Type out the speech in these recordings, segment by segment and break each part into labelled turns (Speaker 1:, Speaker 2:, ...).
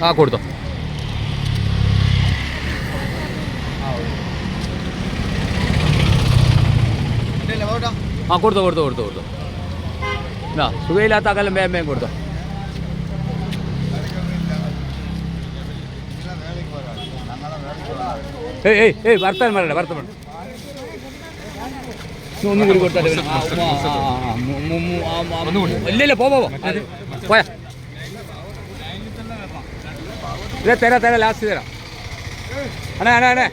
Speaker 1: ആ കൊടുത്തോ. ആ കൊടുത്തോ കൊടുത്തോ കൊടുത്തോ കൊടുത്തോ. എന്നാ സുഖമില്ലാത്ത ആക്കാലം വേഗം വേഗം കൊടുത്തോ. ഏയ് വർത്താനം പറയണ്ട വർത്തമാനം ഒന്നും കൂടി കൊടുത്താൽ ഇല്ല പോയാ തരാം ലാസ്റ്റ് തരാം. അണേ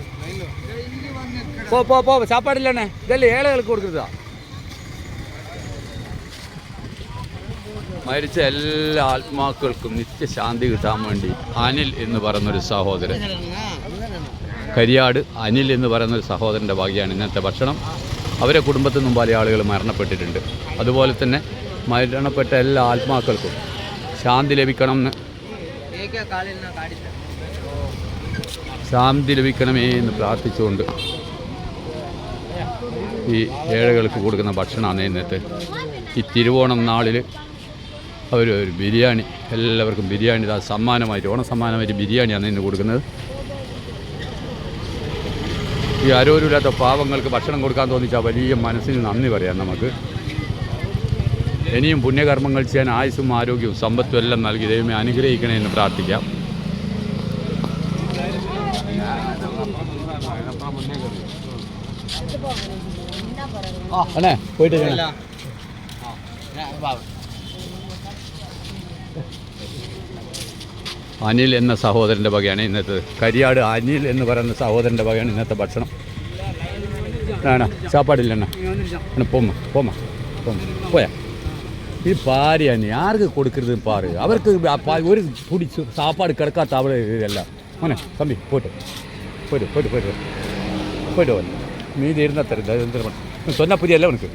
Speaker 1: പോ സാപ്പാടില്ലണ്ണേ. ഇതല്ലേ ഏഴകൾക്ക് കൊടുക്കുന്നതാ. മരിച്ച എല്ലാ ആത്മാക്കൾക്കും നിത്യശാന്തി കിട്ടാൻ വേണ്ടി അനിൽ എന്ന് പറയുന്നൊരു സഹോദരൻ, കരിയാട് അനിൽ എന്ന് പറയുന്നൊരു സഹോദരൻ്റെ ഭാഗ്യമാണ് ഇന്നത്തെ ഭക്ഷണം. അവരെ കുടുംബത്തിൽ നിന്നും പല ആളുകൾ മരണപ്പെട്ടിട്ടുണ്ട്. അതുപോലെ തന്നെ മരണപ്പെട്ട എല്ലാ ആത്മാക്കൾക്കും ശാന്തി ലഭിക്കണമെന്ന് ലഭിക്കണമേ എന്ന് പ്രാർത്ഥിച്ചുകൊണ്ട് ഈ ഏഴകൾക്ക് കൊടുക്കുന്ന ഭക്ഷണമാണ് ഇന്നത്തെ ഈ തിരുവോണം നാളിൽ ഒരു ബിരിയാണി, എല്ലാവർക്കും ബിരിയാണി സമ്മാനമായിട്ട്, ഓണസമ്മാനമായിട്ട് ബിരിയാണിയാണ് ഇന്ന് കൊടുക്കുന്നത്. ഈ ആരോരുമില്ലാത്ത പാവങ്ങൾക്ക് ഭക്ഷണം കൊടുക്കാൻ തോന്നിച്ചാൽ വലിയ മനസ്സിന് നന്ദി പറയാം നമുക്ക്. ഇനിയും പുണ്യകർമ്മങ്ങൾ ചെയ്യാൻ ആയുസ്സും ആരോഗ്യവും സമ്പത്തും എല്ലാം നൽകി ദൈവമേ അനുഗ്രഹിക്കണേ എന്ന് പ്രാർത്ഥിക്കാം. അല്ലേ പോയിട്ട് അനിൽ എന്ന സഹോദരൻ്റെ വകയാണ് ഇന്നത്തെ, കരിയാട് അനിൽ എന്ന് പറയുന്ന സഹോദരൻ്റെ വകയാണ് ഇന്നത്തെ ഭക്ഷണം. സാപ്പാടില്ലണ്ണ പോയാ ഈ പാരിയാണ് ആർക്ക് കൊടുക്കരുത് പാറ്. അവർക്ക് ഒരു പൊടി സാപ്പാട് കിടക്കാത്ത അവിടെ ഇതല്ല മോനെ. തമ്പി പോയിട്ട് നീ തീരുന്ന തരും സൊന്നപ്പുരി അല്ല ഉനക്ക്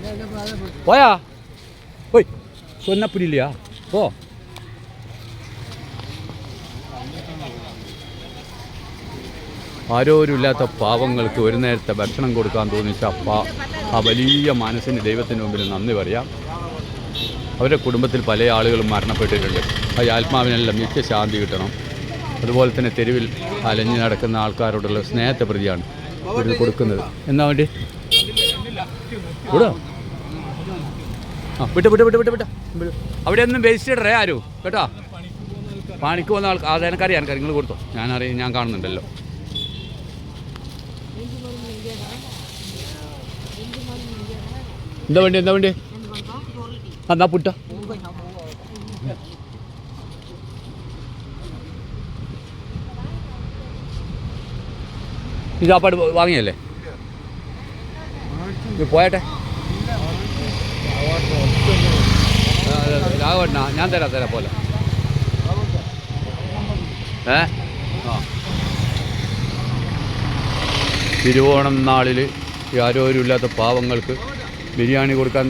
Speaker 1: പോയാ പോയി സൊന്നപ്പുരി ഇല്ലയാ പോ. ആരോരുമില്ലാത്ത പാവങ്ങൾക്ക് ഒരു നേരത്തെ ഭക്ഷണം കൊടുക്കാൻ തോന്നിച്ച ആ വലിയ മനസ്സിന് ദൈവത്തിന് മുമ്പിൽ നന്ദി പറയാം. അവരുടെ കുടുംബത്തിൽ പല ആളുകളും മരണപ്പെട്ടിട്ടുണ്ട്. ആ ആത്മാവിനെല്ലാം നിത്യശാന്തി കിട്ടണം. അതുപോലെ തന്നെ തെരുവിൽ അലഞ്ഞു നടക്കുന്ന ആൾക്കാരോടുള്ള സ്നേഹത്തെ പ്രതിയാണ് ഇത് കൊടുക്കുന്നത്. എന്നാ വേണ്ടി കൂടാ വിട്ട് അവിടെ ഒന്നും വേസ്റ്റ് ഇടറേ ആരും കേട്ടോ. പണിക്ക് വന്ന ആൾക്ക് അതെനിക്കറിയാം, നിങ്ങൾ കൊടുത്തോ. ഞാൻ കാണുന്നുണ്ടല്ലോ. എന്താ വേണ്ടി എന്നാ പുട്ട ഈ സാപ്പാട് വാങ്ങിയല്ലേ പോയട്ടെ. രാഘവണ്ണ ഞാൻ തരാം പോലെ തിരുവോണം നാളിൽ ആരോരുമില്ലാത്ത പാവങ്ങൾക്ക് ബിരിയാണി കൊടുക്കാൻ